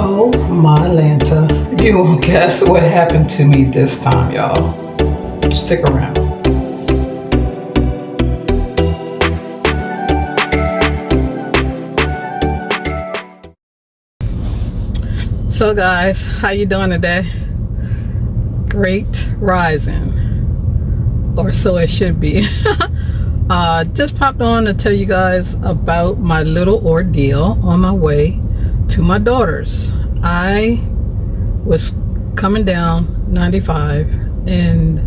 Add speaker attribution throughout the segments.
Speaker 1: Oh my Lanta. You won't guess what happened to me this time, y'all. Stick around. So guys, how you doing today? Great rising. Or so it should be. Just popped on to tell you guys about my little ordeal on my way to my daughter's. I was coming down 95 and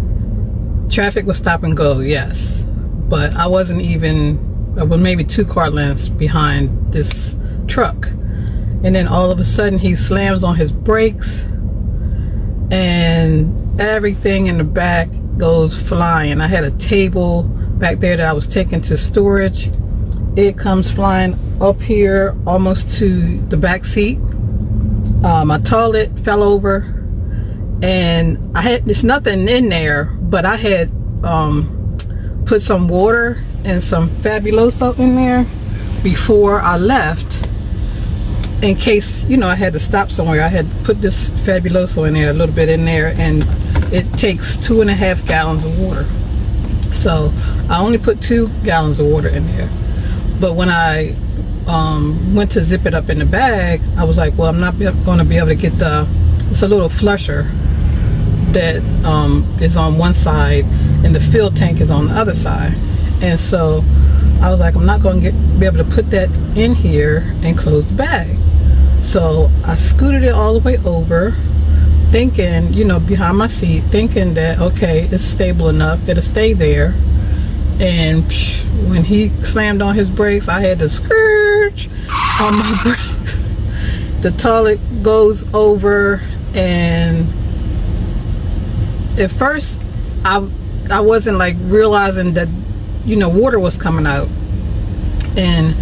Speaker 1: traffic was stop and go, yes, but I was maybe 2 car lengths behind this truck, and then all of a sudden he slams on his brakes and everything in the back goes flying. I had a table back there that I was taking to storage. It comes flying up here almost to the back seat. My toilet fell over, and there's nothing in there, but I had put some water and some Fabuloso in there before I left, in case, I had to stop somewhere. I had put this Fabuloso in there, a little bit in there, and it takes 2.5 gallons of water. So I only put 2 gallons of water in there. But when I went to zip it up in the bag, I was like, well, I'm not going to be able to get it's a little flusher that is on one side and the fill tank is on the other side. And so I was like, I'm not going to be able to put that in here and close the bag. So I scooted it all the way over, thinking, behind my seat, thinking that, okay, it's stable enough, it'll stay there. And when he slammed on his brakes, I had to scourge on my brakes. The toilet goes over, and at first I wasn't like realizing that water was coming out. And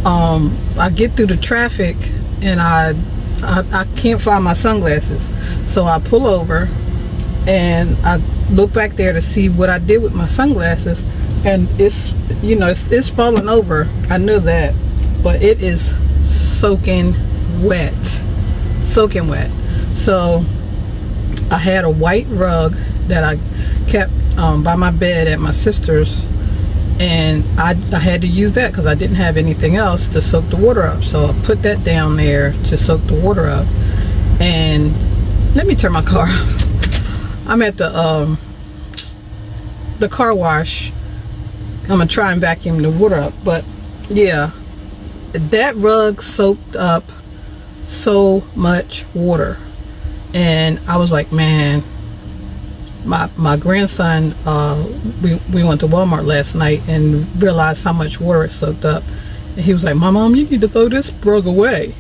Speaker 1: I get through the traffic, and I can't find my sunglasses, so I pull over and I look back there to see what I did with my sunglasses, and it's falling over. I knew that, but it is soaking wet. So I had a white rug that I kept by my bed at my sister's, and I had to use that because I didn't have anything else to soak the water up. So I put that down there to soak the water up. And let me turn my car off. I'm at the car wash. I'm gonna try and vacuum the water up. But yeah, that rug soaked up so much water, and I was like, man, my grandson, we went to Walmart last night and realized how much water it soaked up, and he was like, Mom, you need to throw this rug away.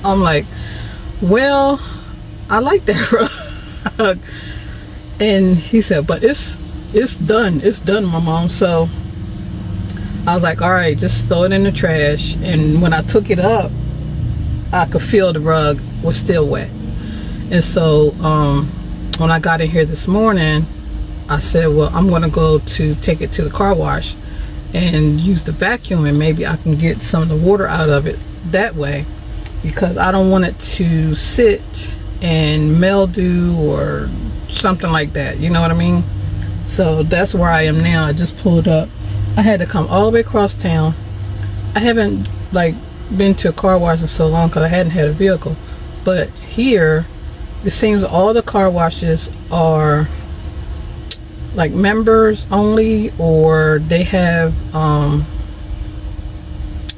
Speaker 1: I'm like, well, I like that rug. And he said, but it's done, my mom. So I was like, all right, just throw it in the trash. And when I took it up, I could feel the rug was still wet. And so when I got in here this morning, I said, well, I'm going to go to take it to the car wash and use the vacuum, and maybe I can get some of the water out of it that way, because I don't want it to sit and mildew or something like that, you know what I mean? So that's where I am now. I just pulled up. I had to come all the way across town. I haven't been to a car wash in so long because I hadn't had a vehicle, but here it seems all the car washes are like members only, or they have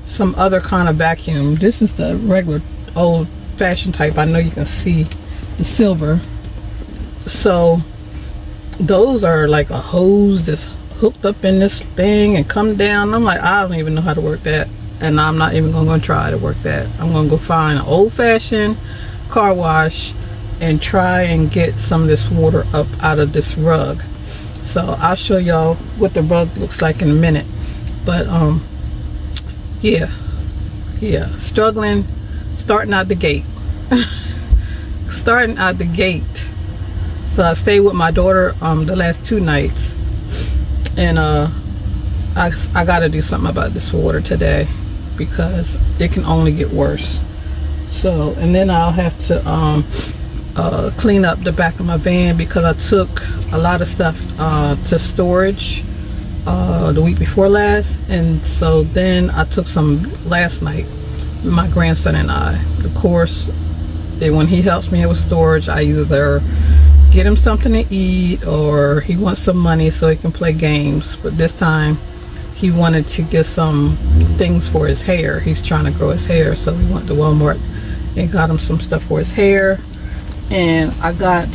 Speaker 1: some other kind of vacuum. This is the regular old-fashioned type. I know you can see the silver. So those are like a hose that's hooked up in this thing and come down. I'm like, I don't even know how to work that, and I'm not even going to try to work that. I'm going to go find an old-fashioned car wash and try and get some of this water up out of this rug. So I'll show y'all what the rug looks like in a minute. But yeah, starting out the gate. So I stayed with my daughter the last 2 nights, and I got to do something about this water today, because it can only get worse. So, and then I'll have to clean up the back of my van because I took a lot of stuff to storage the week before last, and so then I took some last night, my grandson and I. Of course, when he helps me with storage, I either get him something to eat or he wants some money so he can play games. But this time he wanted to get some things for his hair. He's trying to grow his hair, so we went to Walmart and got him some stuff for his hair. And I got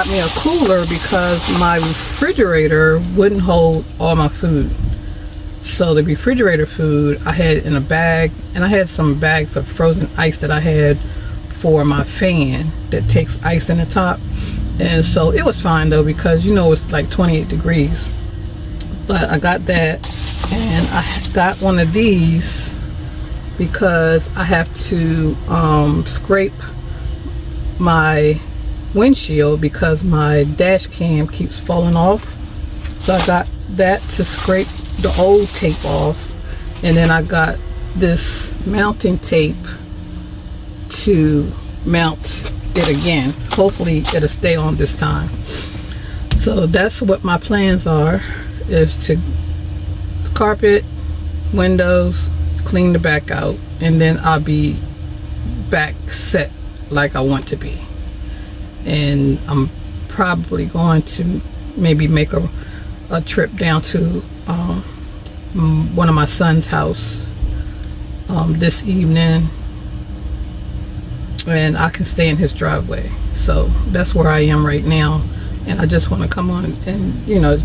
Speaker 1: me a cooler because my refrigerator wouldn't hold all my food. So the refrigerator food I had in a bag, and I had some bags of frozen ice that I had for my fan that takes ice in the top. And so it was fine though, because you know it's like 28 degrees. But I got that, and I got one of these because I have to scrape my windshield because my dash cam keeps falling off. So I got that to scrape the old tape off, and then I got this mounting tape to mount it again. Hopefully it'll stay on this time. So that's what my plans are, is to carpet, windows, clean the back out, and then I'll be back set like I want to be. And I'm probably going to maybe make a trip down to one of my son's house this evening, and I can stay in his driveway. So that's where I am right now, and I just want to come on and, you know,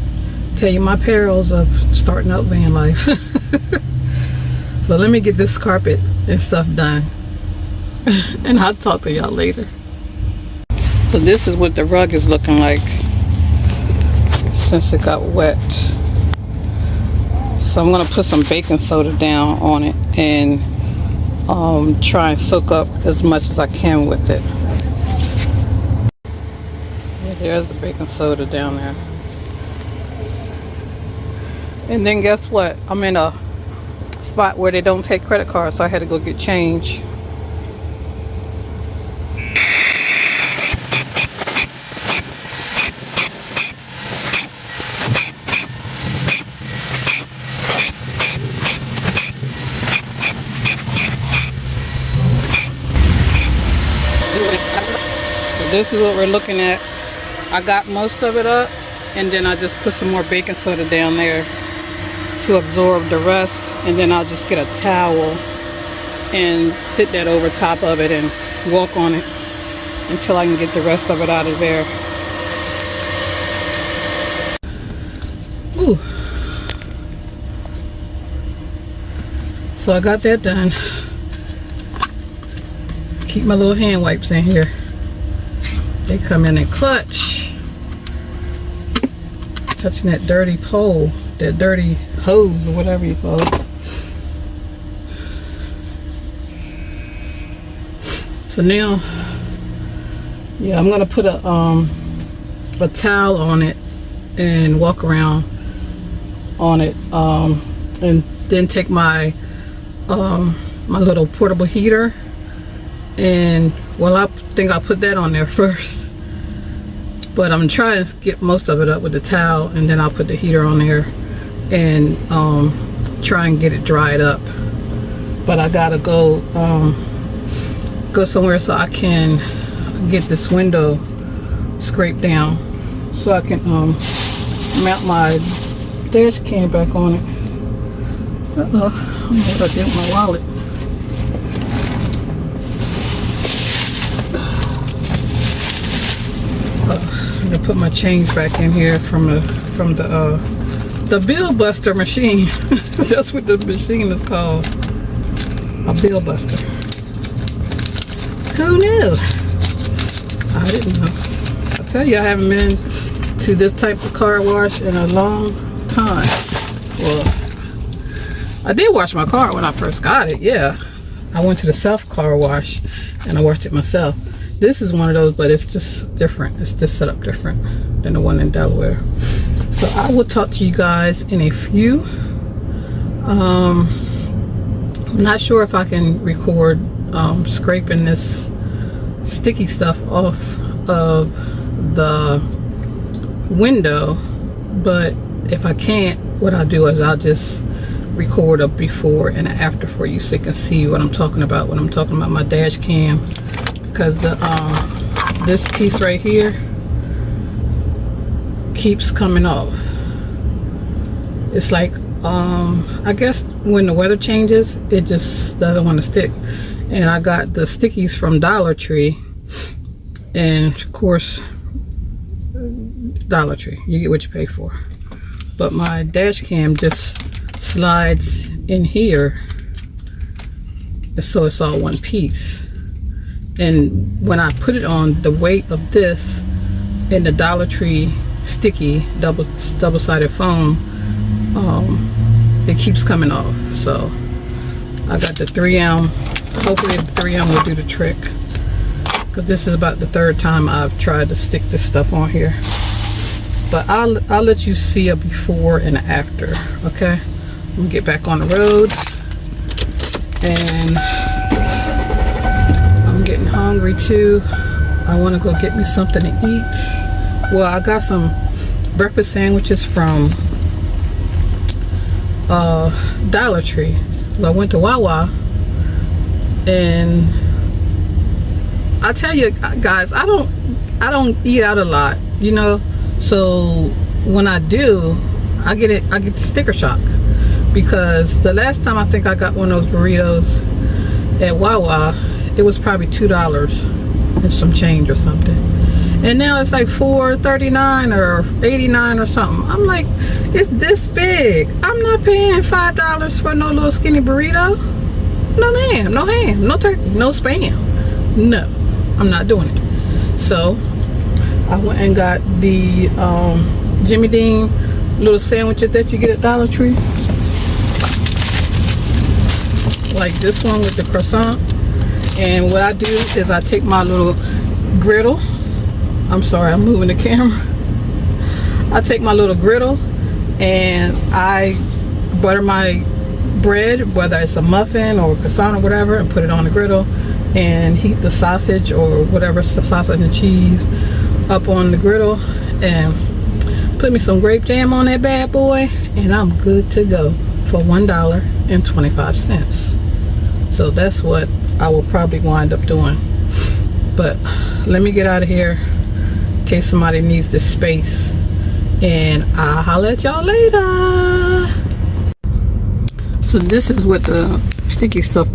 Speaker 1: tell you my perils of starting out van life. So let me get this carpet and stuff done, and I'll talk to y'all later. So this is what the rug is looking like since it got wet. So I'm gonna put some baking soda down on it and try and soak up as much as I can with it. There's the baking soda down there. And then guess what? I'm in a spot where they don't take credit cards, so I had to go get change. This is what we're looking at. I got most of it up, and then I just put some more baking soda down there to absorb the rest, and then I'll just get a towel and sit that over top of it and walk on it until I can get the rest of it out of there. Ooh. So I got that done. Keep my little hand wipes in here. They come in clutch. Touching that dirty pole, that dirty hose or whatever you call it. So now, yeah, I'm gonna put a towel on it and walk around on it, and then take my my little portable heater, and well, I think I'll put that on there first, but I'm trying to get most of it up with the towel, and then I'll put the heater on there and try and get it dried up. But I gotta go somewhere so I can get this window scraped down so I can mount my dash cam back on it. I don't know what I did with my wallet. I'm gonna put my change back in here from the bill buster machine. That's what the machine is called, a bill buster. Who knew? I didn't know. I tell you, I haven't been to this type of car wash in a long time. Well, I did wash my car when I first got it, yeah. I went to the South car wash and I washed it myself. This is one of those, but it's just different. It's just set up different than the one in Delaware. So I will talk to you guys in a few. I'm not sure if I can record scraping this sticky stuff off of the window, but if I can't, what I'll do is I'll just record a before and an after for you so you can see what I'm talking about when I'm talking about my dash cam, because the this piece right here keeps coming off. It's like I guess when the weather changes it just doesn't want to stick. And I got the stickies from Dollar Tree, and of course Dollar Tree, you get what you pay for. But my dash cam just slides in here, so it's all one piece. And when I put it on, the weight of this and the Dollar Tree sticky double-sided foam, it keeps coming off. So I got the 3M. Hopefully the 3M will do the trick, because this is about the third time I've tried to stick this stuff on here. But I'll let you see a before and an after. Okay, I'm gonna get back on the road, and I'm getting hungry too. I want to go get me something to eat. Well, I got some breakfast sandwiches from Dollar Tree. Well, I went to Wawa, and I tell you guys, I don't eat out a lot, you know. So when I do, I get the sticker shock, because the last time I think I got one of those burritos at Wawa, it was probably $2 and some change or something, and now it's like $4.39 or $89 or something. I'm like, it's this big. I'm not paying $5 for no little skinny burrito. No ma'am, no ham, no turkey, no spam. No, I'm not doing it. So I went and got the Jimmy Dean little sandwiches that you get at Dollar Tree, like this one with the croissant. And what I do is I take my little griddle. I'm sorry, I'm moving the camera. I take my little griddle and I butter my bread, whether it's a muffin or a croissant or whatever, and put it on the griddle, and heat the sausage or whatever, sausage and cheese up on the griddle, and put me some grape jam on that bad boy, and I'm good to go for $1.25. So that's what I will probably wind up doing. But let me get out of here in case somebody needs this space, and I'll holler at y'all later. So this is what the sticky stuff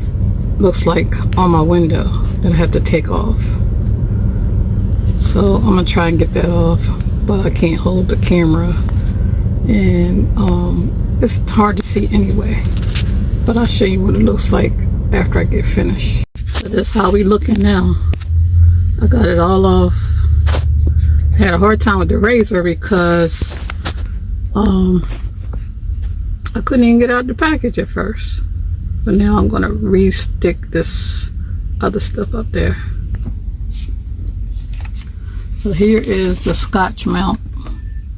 Speaker 1: looks like on my window that I have to take off. So I'm gonna try and get that off, but I can't hold the camera, and it's hard to see anyway. But I'll show you what it looks like after I get finished. So that's how we looking now. I got it all off. I had a hard time with the razor because I couldn't even get out the package at first. But now I'm gonna re-stick this other stuff up there. So here is the Scotch mount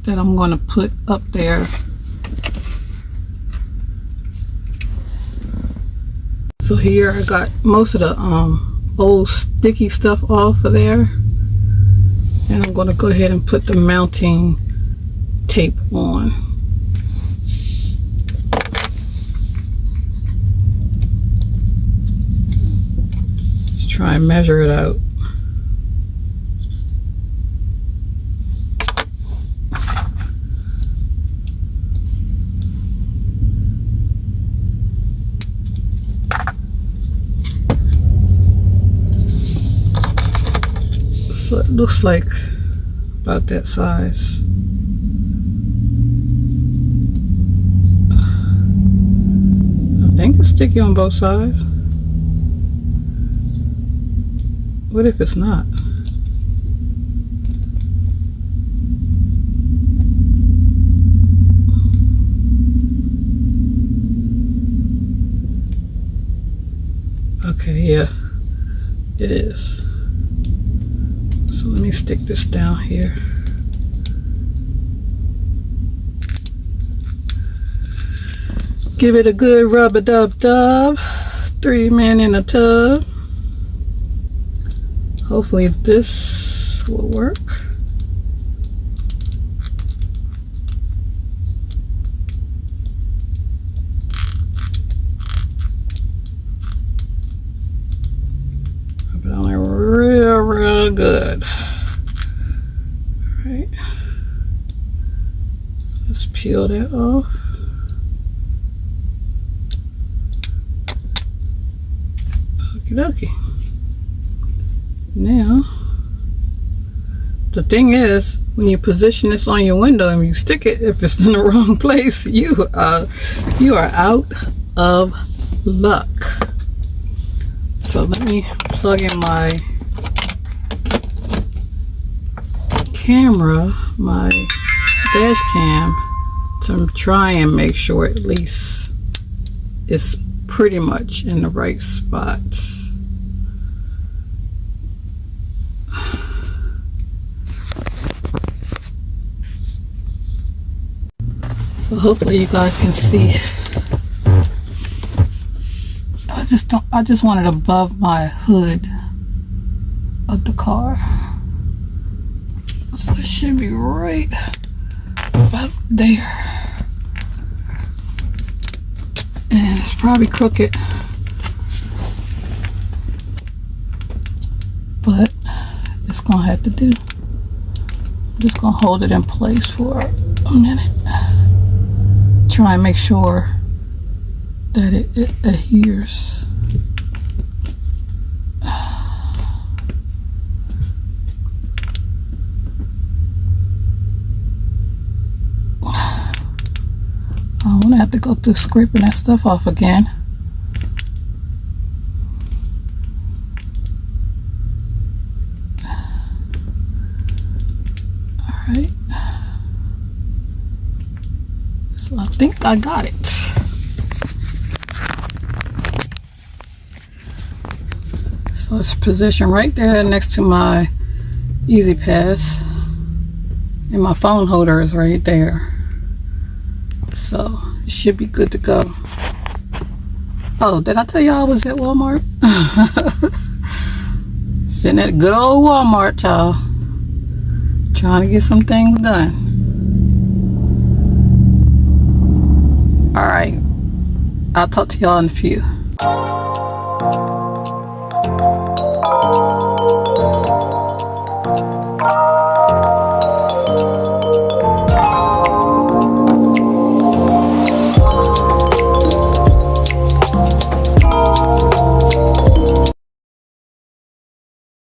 Speaker 1: that I'm gonna put up there. So here I got most of the old sticky stuff off of there, and I'm gonna go ahead and put the mounting tape on. Let's try and measure it out. So it looks like about that size. I think it's sticky on both sides. What if it's not? Okay, yeah, it is. So let me stick this down here. Give it a good rub-a-dub-dub. 3 men in a tub. Hopefully this will work. Rub it on there real good. All right. Let's peel that off. Okie dokie. Now, the thing is, when you position this on your window and you stick it, if it's in the wrong place, you are out of luck. So let me plug in my camera, my dash cam, to try and make sure at least it's pretty much in the right spot. So hopefully you guys can see. I just want it above my hood of the car. So it should be right about there. And it's probably crooked, but it's gonna have to do. I'm just gonna hold it in place for a minute. Try and make sure that it adheres. I'm gonna have to go through scraping that stuff off again. All right. So I think I got it. So it's positioned right there next to my Easy Pass, and my phone holder is right there. So it should be good to go. Oh, did I tell you I was at Walmart? Sitting at good old Walmart, y'all. Trying to get some things done. Alright. I'll talk to y'all in a few.